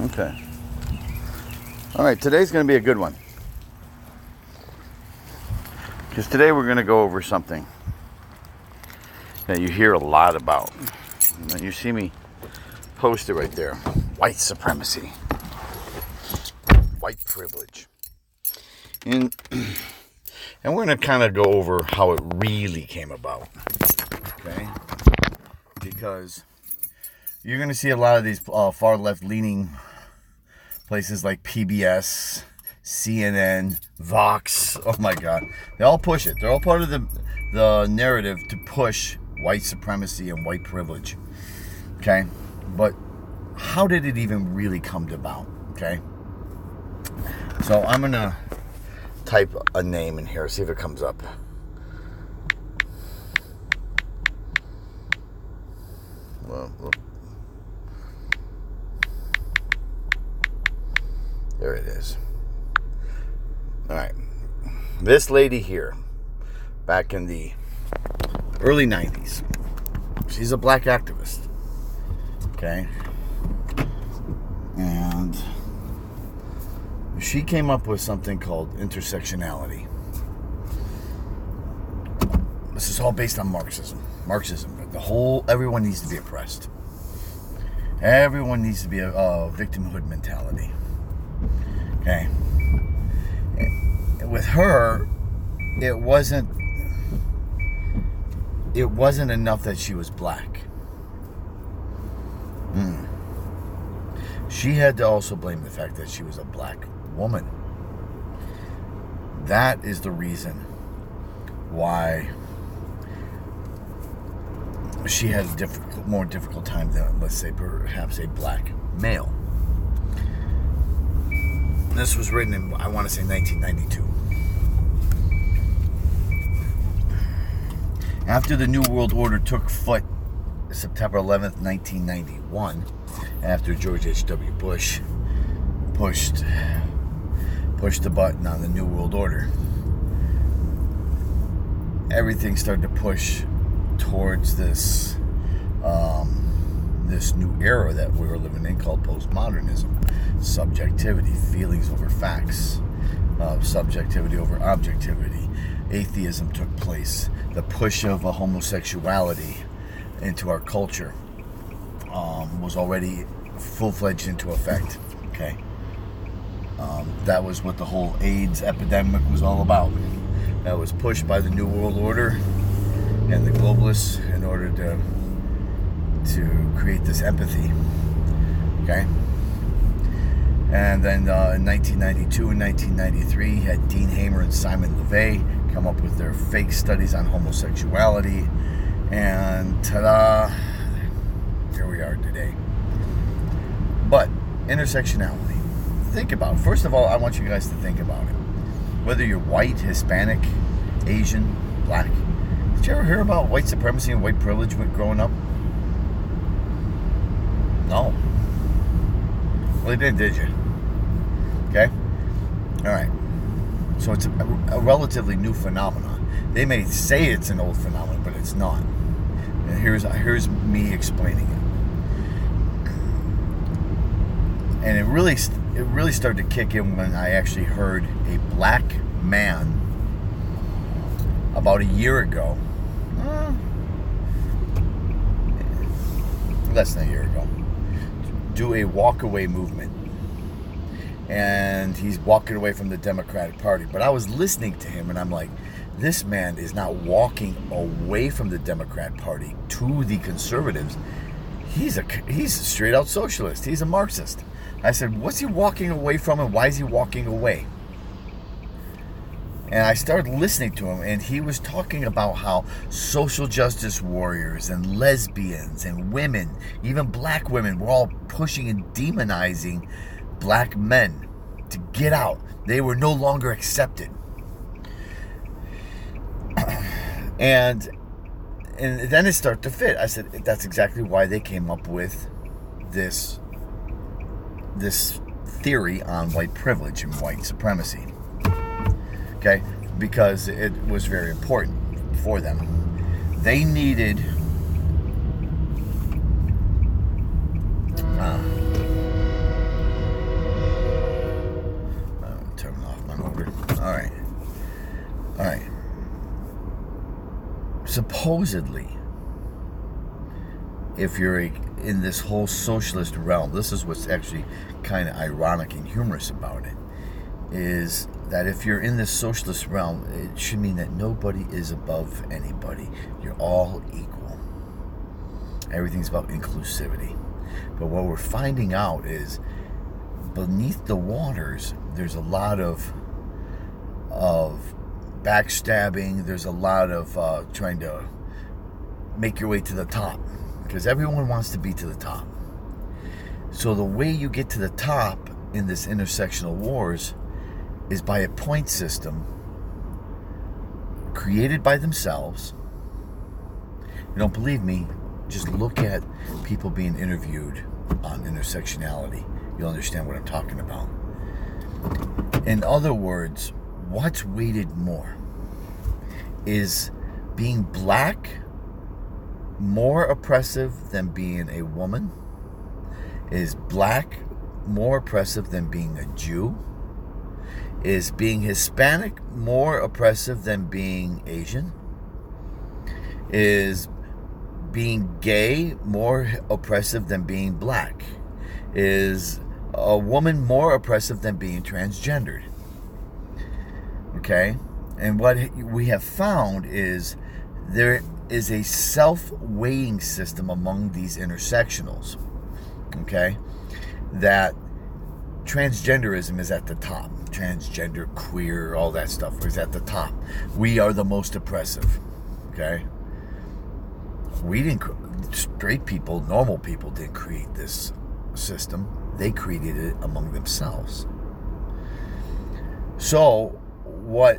Okay. All right, today's going to be a good one. Because today we're going to go over something that you hear a lot about. And you see me post it right there. White supremacy. White privilege. And we're going to kind of go over how it really came about. Okay? Because you're going to see a lot of these far left leaning places like PBS, CNN, Vox. Oh my God. They all push it. They're all part of the narrative to push white supremacy and white privilege. Okay? But how did it even really come about? Okay? So I'm going to type a name in here, see if it comes up. Well, there it is. All right. This lady here, back in the early 90s, she's a black activist. Okay? And she came up with something called intersectionality. This is all based on Marxism. Everyone needs to be oppressed. Everyone needs to be a victimhood mentality. Okay. With her, it wasn't enough that she was black. She had to also blame the fact that she was a black woman. That is the reason why she has more difficult time than, let's say, perhaps a black male. This was written in, I want to say, 1992. After the New World Order took foot September 11th, 1991, after George H.W. Bush pushed the button on the New World Order, everything started to push towards this new era that we were living in called postmodernism. Subjectivity, feelings over facts, subjectivity over objectivity. Atheism took place. The push of homosexuality into our culture was already full-fledged into effect. Okay, that was what the whole AIDS epidemic was all about. That was pushed by the New World Order and the globalists in order to create this empathy. Okay. And then in 1992 and 1993, you had Dean Hamer and Simon LeVay come up with their fake studies on homosexuality. And ta-da, here we are today. But intersectionality. Think about it. First of all, I want you guys to think about it. Whether you're white, Hispanic, Asian, black. Did you ever hear about white supremacy and white privilege growing up? No. Well, you did you? Okay? Alright. So it's a relatively new phenomenon. They may say it's an old phenomenon, but it's not. And here's me explaining it. And it really started to kick in when I actually heard a black man about a year ago. Less than a year ago. Do a walk-away movement. And he's walking away from the Democratic Party. But I was listening to him and I'm like, this man is not walking away from the Democrat Party to the conservatives. He's a straight out socialist. He's a Marxist. I said, what's he walking away from and why is he walking away? And I started listening to him, and he was talking about how social justice warriors and lesbians and women, even black women, were all pushing and demonizing black men to get out. They were no longer accepted. And then it started to fit. I said, that's exactly why they came up with this theory on white privilege and white supremacy. Okay? Because it was very important for them. They needed supposedly, if you're in this whole socialist realm, this is what's actually kind of ironic and humorous about it, is that if you're in this socialist realm, it should mean that nobody is above anybody. You're all equal. Everything's about inclusivity. But what we're finding out is beneath the waters, there's a lot of backstabbing. There's a lot of trying to make your way to the top, because everyone wants to be to the top. So the way you get to the top in this intersectional wars is by a point system created by themselves. You don't believe me? Just look at people being interviewed on intersectionality. You'll understand what I'm talking about. In other words, what's weighted more? Is being black more oppressive than being a woman? Is black more oppressive than being a Jew? Is being Hispanic more oppressive than being Asian? Is being gay more oppressive than being black? Is a woman more oppressive than being transgendered? Okay? And what we have found is there is a self-weighing system among these intersectionals. Okay? That transgenderism is at the top. Transgender, queer, all that stuff is at the top. We are the most oppressive. Okay? We didn't, straight people, normal people didn't create this system. They created it among themselves. So what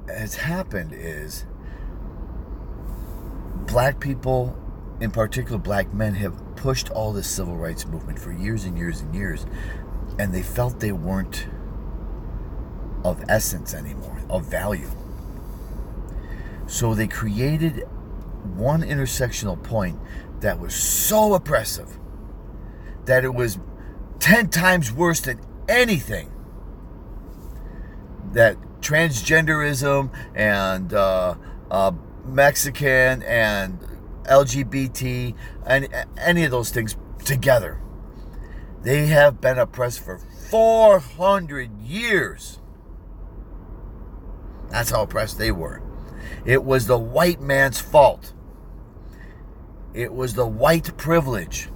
has happened is black people, in particular black men, have pushed all this civil rights movement for years and years and years, and they felt they weren't of essence anymore, of value. So they created one intersectional point that was so oppressive that it was 10 times worse than anything that transgenderism and Mexican and LGBT and any of those things together. They have been oppressed for 400 years. That's how oppressed they were. It was the white man's fault. It was the white privilege.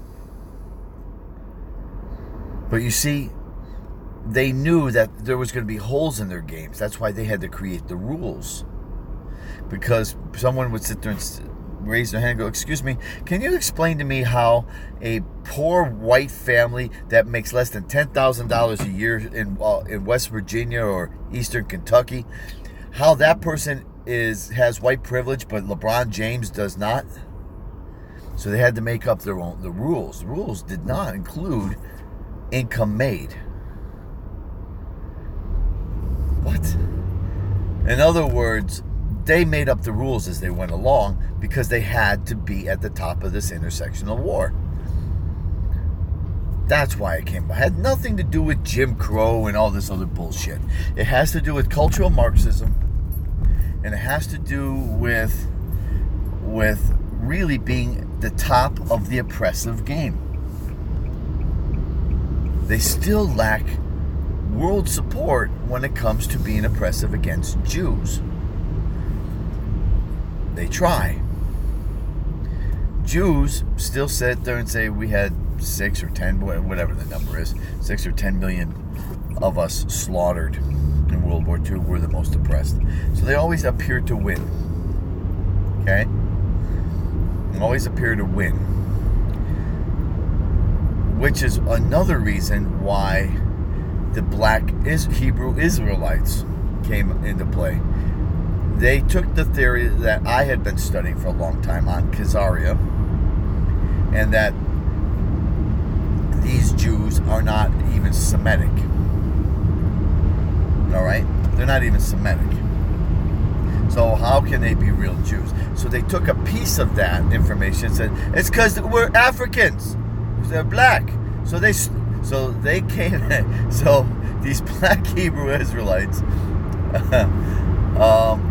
But you see, they knew that there was going to be holes in their games. That's why they had to create the rules. Because someone would sit there and raise their hand and go, "Excuse me, can you explain to me how a poor white family that makes less than $10,000 a year in West Virginia or Eastern Kentucky, how that person has white privilege, but LeBron James does not?" So they had to make up the rules. The rules did not include income made. What? In other words, they made up the rules as they went along because they had to be at the top of this intersectional war. That's why it came by. It had nothing to do with Jim Crow and all this other bullshit. It has to do with cultural Marxism, and it has to do with really being the top of the oppressive game. They still lack world support when it comes to being oppressive against Jews. They try. Jews still sit there and say we had 6 or 10, whatever the number is, 6 or 10 million of us slaughtered in World War II. We're the most oppressed. So they always appear to win. Okay? Always appear to win. Which is another reason why the black Hebrew Israelites came into play. They took the theory that I had been studying for a long time on Khazaria, and that these Jews are not even Semitic. Alright? They're not even Semitic. So how can they be real Jews? So they took a piece of that information and said, it's because we're Africans. They're black. So they came, so these black Hebrew Israelites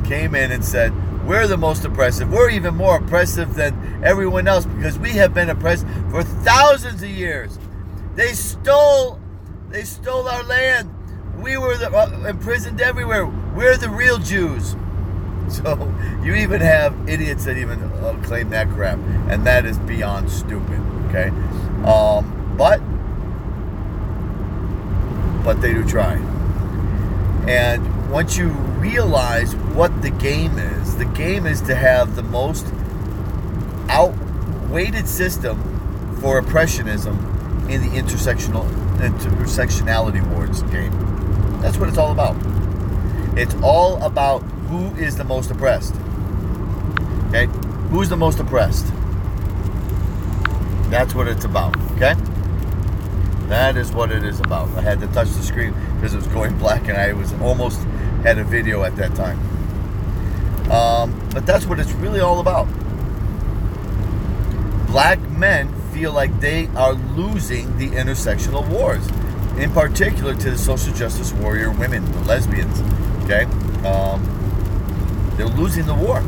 came in and said, We're the most oppressive. We're even more oppressive than everyone else because we have been oppressed for thousands of years. They stole our land. We were imprisoned everywhere. We're the real Jews. So you even have idiots that even claim that crap, and that is beyond stupid. Okay, but they do try. And once you realize what the game is to have the most outweighted system for oppressionism in the intersectionality wars game. That's what it's all about. It's all about who is the most oppressed. Okay? Who's the most oppressed? That's what it's about. Okay? That is what it is about. I had to touch the screen because it was going black and I was almost had a video at that time. But that's what it's really all about. Black men feel like they are losing the intersectional wars, in particular to the social justice warrior women, the lesbians. Okay, they're losing the war,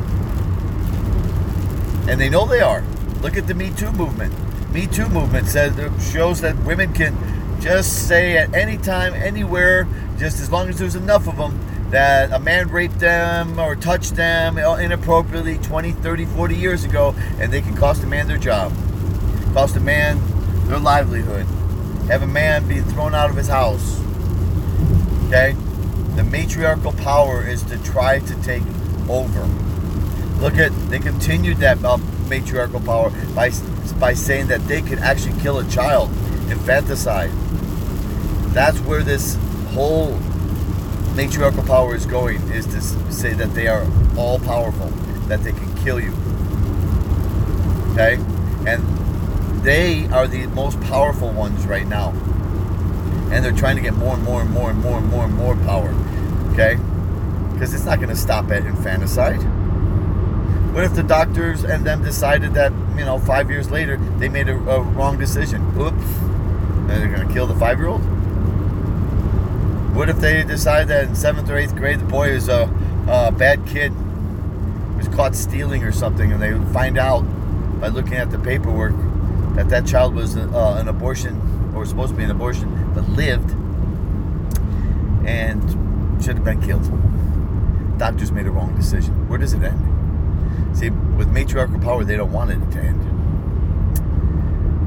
and they know they are. Look at the Me Too movement. Me Too movement shows that women can just say at any time, anywhere, just as long as there's enough of them, that a man raped them or touched them inappropriately 20, 30, 40 years ago, and they can cost a man their job, cost a man their livelihood, have a man be thrown out of his house. Okay? The matriarchal power is to try to take over. They continued that matriarchal power by saying that they could actually kill a child, infanticide. That's where this whole matriarchal power is going, is to say that they are all powerful, that they can kill you. Okay? And they are the most powerful ones right now. And they're trying to get more and more and more and more and more and more power. Okay? Because it's not going to stop at infanticide. What if the doctors and them decided that, 5 years later, they made a wrong decision? Oops. And they're going to kill the 5-year-old? What if they decide that in 7th or 8th grade, the boy is a bad kid, was caught stealing or something, and they find out by looking at the paperwork that child was an abortion, or supposed to be an abortion, but lived and should have been killed. Doctors made a wrong decision. Where does it end? See, with matriarchal power, they don't want it to end.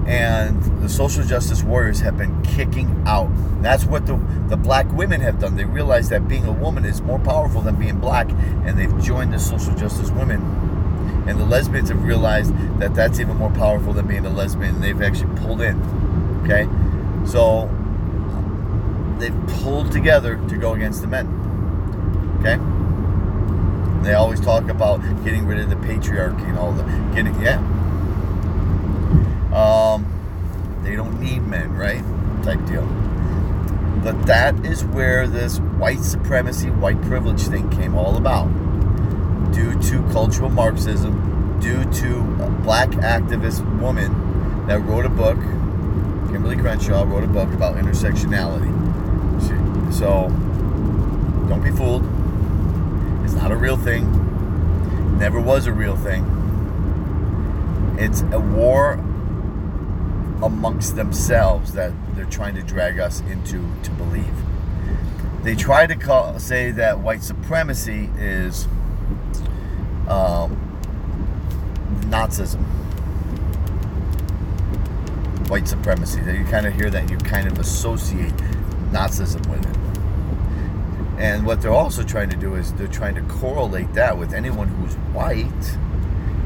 And the social justice warriors have been kicking out. That's what the black women have done. They realize that being a woman is more powerful than being black, and they've joined the social justice women. And the lesbians have realized that that's even more powerful than being a lesbian, and they've actually pulled in. Okay? So, they've pulled together to go against the men. Okay? They always talk about getting rid of the patriarchy and all the they don't need men, right? Type deal. But that is where this white supremacy, white privilege thing came all about. Due to cultural Marxism, due to a black activist woman that wrote a book, Kimberly Crenshaw wrote a book about intersectionality. So, don't be fooled. It's not a real thing. Never was a real thing. It's a war amongst themselves that they're trying to drag us into to believe. They try to say that white supremacy is Nazism. White supremacy. That you kind of hear that and you kind of associate Nazism with it. And what they're also trying to do is they're trying to correlate that with anyone who's white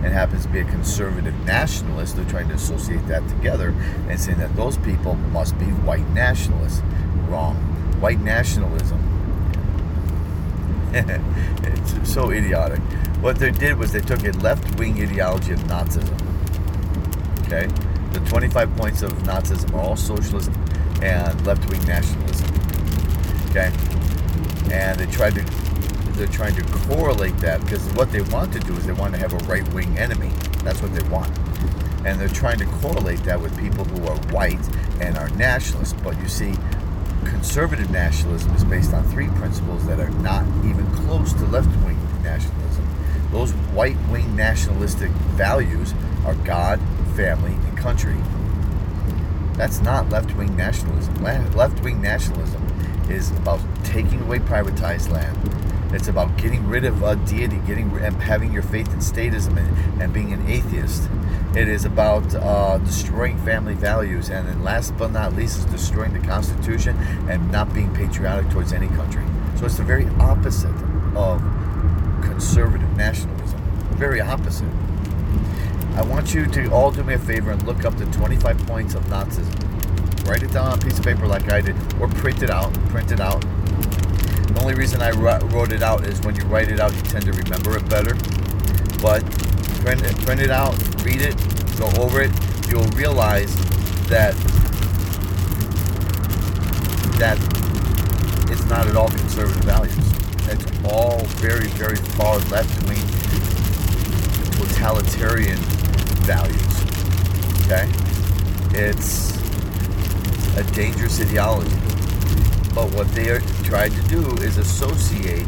and happens to be a conservative nationalist. They're trying to associate that together and saying that those people must be white nationalists. Wrong. White nationalism. It's so idiotic. What they did was they took a left-wing ideology of Nazism. Okay? The 25 points of Nazism are all socialism and left-wing nationalism. Okay? And they're trying to correlate that, because what they want to do is they want to have a right-wing enemy. That's what they want. And they're trying to correlate that with people who are white and are nationalists. But you see, conservative nationalism is based on 3 principles that are not even close to left-wing nationalism. Those white-wing nationalistic values are God, family, and country. That's not left-wing nationalism. Left-wing nationalism is about taking away privatized land. It's about getting rid of deity, and having your faith in statism and being an atheist. It is about destroying family values, and then last but not least is destroying the Constitution and not being patriotic towards any country. So it's the very opposite of conservative nationalism. Very opposite. I want you to all do me a favor and look up the 25 points of Nazism. Write it down on a piece of paper like I did, or print it out. The only reason I wrote it out is when you write it out, you tend to remember it better. But print it out, read it, go over it. You'll realize that it's not at all conservative values. It's all very, very far left-wing totalitarian values. Okay? It's a dangerous ideology. But what they are trying to do is associate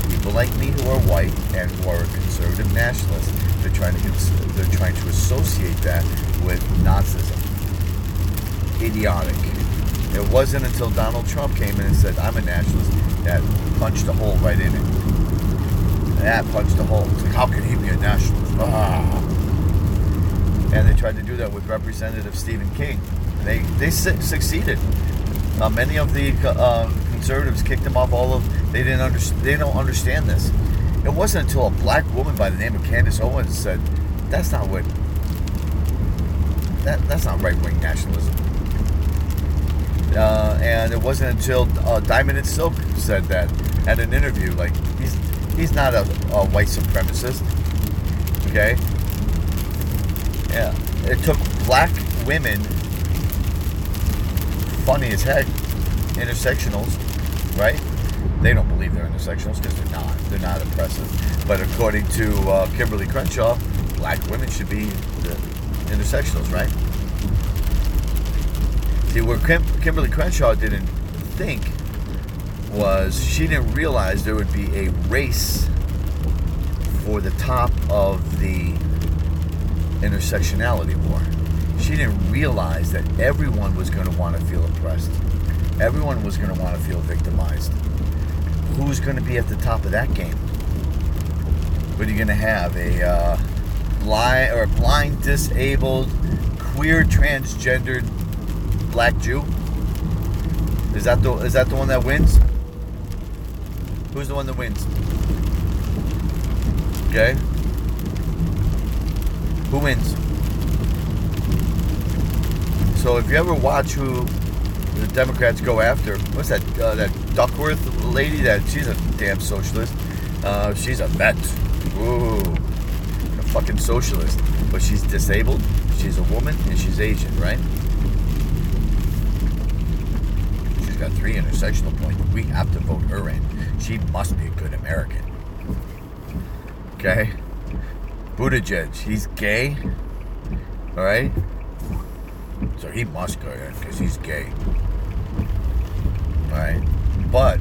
people like me who are white and who are conservative nationalists. They're trying to associate that with Nazism. Idiotic. It wasn't until Donald Trump came in and said, I'm a nationalist, that punched a hole right in it. That punched a hole. It's like, how can he be a nationalist? And they tried to do that with Representative Stephen King. They succeeded. Many of the conservatives kicked him off. They don't understand this. It wasn't until a black woman by the name of Candace Owens said, "That's not right-wing nationalism." And it wasn't until Diamond and Silk said that at an interview, like he's not a white supremacist. Okay. Yeah. It took black women. Funny as heck, intersectionals, right? They don't believe they're intersectionals because they're not. They're not oppressive. But according to Kimberly Crenshaw, black women should be the intersectionals, right? See, where Kimberly Crenshaw didn't think was she didn't realize there would be a race for the top of the intersectionality war. She didn't realize that everyone was going to want to feel oppressed. Everyone was going to want to feel victimized. Who's going to be at the top of that game? What are you going to have? A blind, disabled, queer, transgendered black Jew? Is that the one that wins? Who's the one that wins? Okay. Who wins? So if you ever watch who the Democrats go after, what's that Duckworth lady? She's a damn socialist. She's a vet. Ooh, a fucking socialist. But she's disabled. She's a woman and she's Asian, right? She's got 3 intersectional points. We have to vote her in. She must be a good American. Okay. Buttigieg, he's gay. All right. So he must go in because he's gay. Alright? But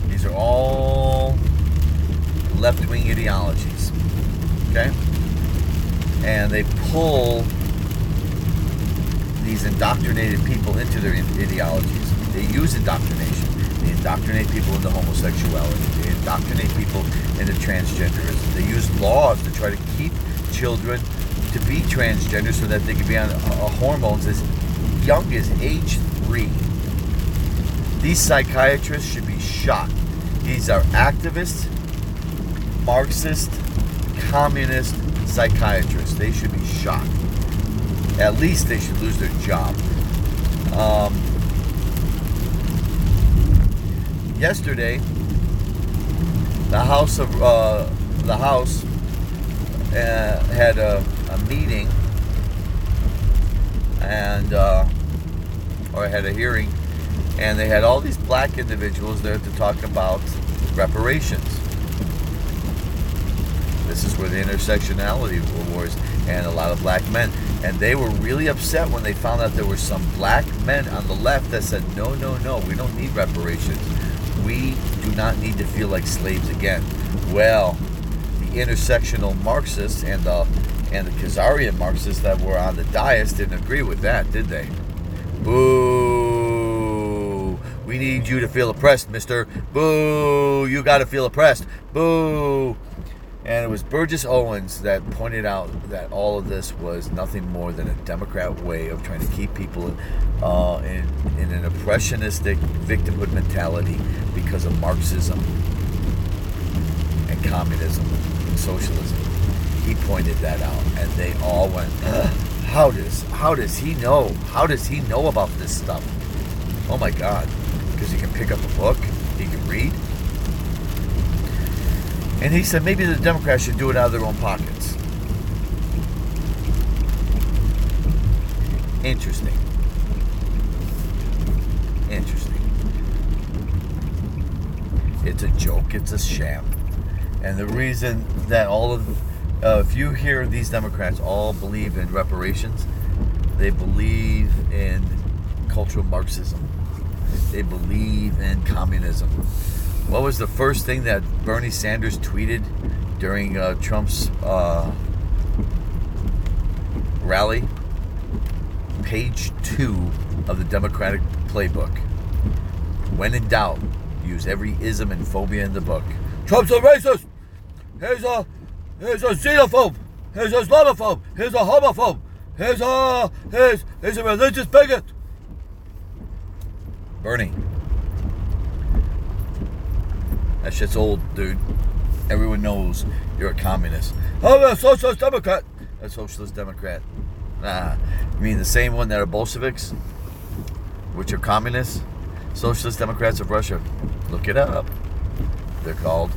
these are all left-wing ideologies. Okay? And they pull these indoctrinated people into their ideologies. They use indoctrination. They indoctrinate people into homosexuality. They indoctrinate people into transgenderism. They use laws to try to keep children to be transgender so that they can be on hormones as young as age 3. These psychiatrists should be shot. These are activists, Marxist, communist psychiatrists. They should be shot. At least they should lose their job. Yesterday, the House had a meeting and or had a hearing, and they had all these black individuals there to talk about reparations. This is where the intersectionality wars and a lot of black men, and they were really upset when they found out there were some black men on the left that said, no, we don't need reparations. We do not need to feel like slaves again. Well, the intersectional Marxists and the Khazarian Marxists that were on the dais didn't agree with that, did they? Boo! We need you to feel oppressed, mister. Boo! You got to feel oppressed. Boo! And it was Burgess Owens that pointed out that all of this was nothing more than a Democrat way of trying to keep people in an oppressionistic victimhood mentality because of Marxism and communism and socialism. He pointed that out, and they all went, how does he know? How does he know about this stuff? Oh my God. Because he can pick up a book, he can read. And he said maybe the Democrats should do it out of their own pockets. Interesting. It's a joke. It's a sham. And the reason that if you hear these Democrats all believe in reparations, they believe in cultural Marxism. They believe in communism. What was the first thing that Bernie Sanders tweeted during Trump's rally? Page 2 of the Democratic playbook. When in doubt, use every ism and phobia in the book. Trump's a racist. He's a xenophobe. He's a Islamophobe. He's a homophobe. He's a religious bigot. Bernie. That shit's old, dude. Everyone knows you're a communist. I'm a socialist Democrat. A socialist Democrat. You mean the same one that are Bolsheviks? Which are communists? Socialist Democrats of Russia. Look it up. They're called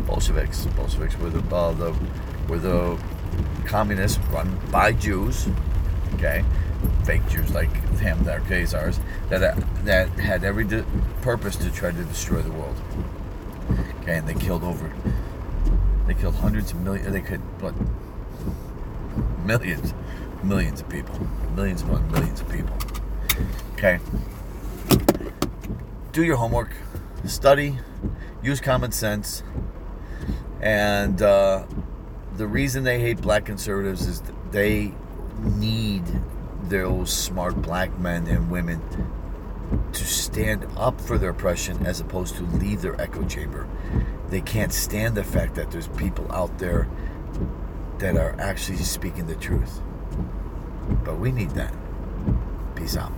Bolsheviks. Bolsheviks were the communists run by Jews. Okay? Fake Jews like him, that are Khazars, that had every purpose to try to destroy the world. Okay, and they killed hundreds of millions. They could, millions of people, millions upon millions of people. Okay, do your homework, study, use common sense, and the reason they hate black conservatives is they need those smart black men and women to stand up for their oppression as opposed to leave their echo chamber. They can't stand the fact that there's people out there that are actually speaking the truth. But we need that. Peace out.